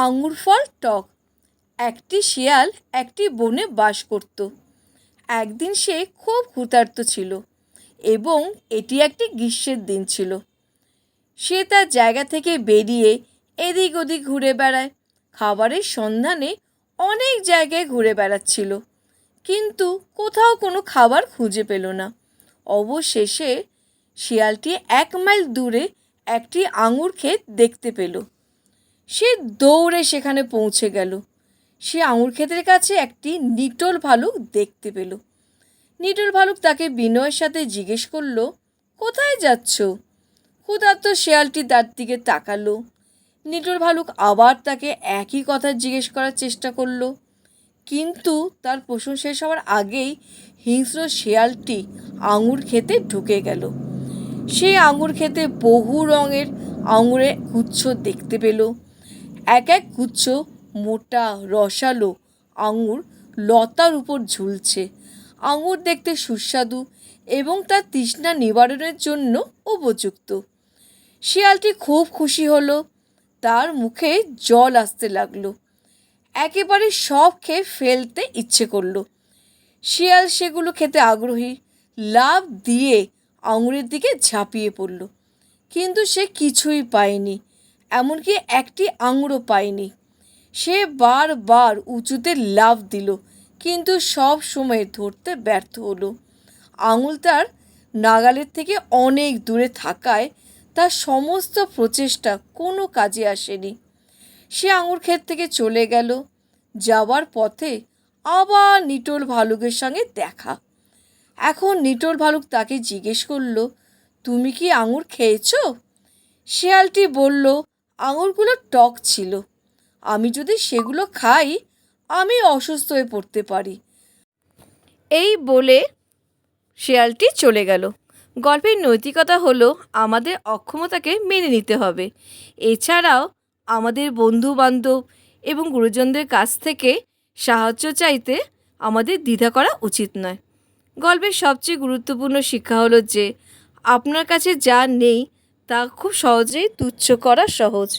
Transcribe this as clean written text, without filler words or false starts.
আঙুর ফল টক। একটি শিয়াল একটি বনে বাস করত। একদিন সে খুব ক্ষুধার্ত ছিল এবং এটি একটি গ্রীষ্মের দিন ছিল। সে তার জায়গা থেকে বেরিয়ে এদিক ওদিক ঘুরে বেড়ায়। খাবারের সন্ধানে অনেক জায়গায় ঘুরে বেড়াচ্ছিল, কিন্তু কোথাও কোনো খাবার খুঁজে পেল না। অবশেষে শিয়ালটি 1 মাইল দূরে একটি আঙুর ক্ষেত দেখতে পেল। সে দৌড়ে সেখানে পৌঁছে গেল। সে আঙুর ক্ষেতের কাছে একটি নিটোল ভালুক দেখতে পেল। নিটোল ভালুক তাকে বিনয়ের সাথে জিজ্ঞেস করলো, কোথায় যাচ্ছ? ক্ষুধার্ত শিয়ালটি তার দিকে তাকালো। নিটোল ভালুক আবার তাকে একই কথা জিজ্ঞেস করার চেষ্টা করলো, কিন্তু তার প্রশ্ন শেষ হওয়ার আগেই হিংস্র শিয়ালটি আঙুর খেতে ঢুকে গেল। সেই আঙুর খেতে বহু রঙের আঙুরের গুচ্ছ দেখতে পেল। এক এক গুচ্ছ মোটা রসালো আঙুর লতার উপর ঝুলছে। আঙুর দেখতে সুস্বাদু এবং তার তৃষ্ণা নিবারণের জন্য উপযুক্ত। শিয়ালটি খুব খুশি হলো। তার মুখে জল আসতে লাগলো। একেবারে সব খেয়ে ফেলতে ইচ্ছে করলো। শিয়াল সেগুলো খেতে আগ্রহী। লাফ দিয়ে আঙুরের দিকে ঝাঁপিয়ে পড়ল, কিন্তু সে কিছুই পায়নি, এমনকি একটি আঙুরও পায়নি। সে বারবার উঁচুতে লাফ দিল, কিন্তু সব সময় ধরতে ব্যর্থ হলো। আঙুল তার নাগালের থেকে অনেক দূরে থাকায় তার সমস্ত প্রচেষ্টা কোনো কাজে আসেনি। সে আঙুর ক্ষেত থেকে চলে গেল। যাওয়ার পথে আবার নিটোল ভালুকের সঙ্গে দেখা। এখন নিটোল ভালুক তাকে জিজ্ঞেস করলো, তুমি কি আঙুর খেয়েছো? শিয়ালটি বলল, আঙুরগুলো টক ছিল। আমি যদি সেগুলো খাই আমি অসুস্থ হয়ে পড়তে পারি। এই বলে শিয়ালটি চলে গেল। গল্পের নৈতিকতা হলো আমাদের অক্ষমতাকে মেনে নিতে হবে। এছাড়াও আমাদের বন্ধু বান্ধব এবং গুরুজনদের কাছ থেকে সাহায্য চাইতে আমাদের দ্বিধা করা উচিত নয়। গল্পের সবচেয়ে গুরুত্বপূর্ণ শিক্ষা হলো যে আপনার কাছে যা নেই তা খুব সহজেই তুচ্ছ করা সহজ।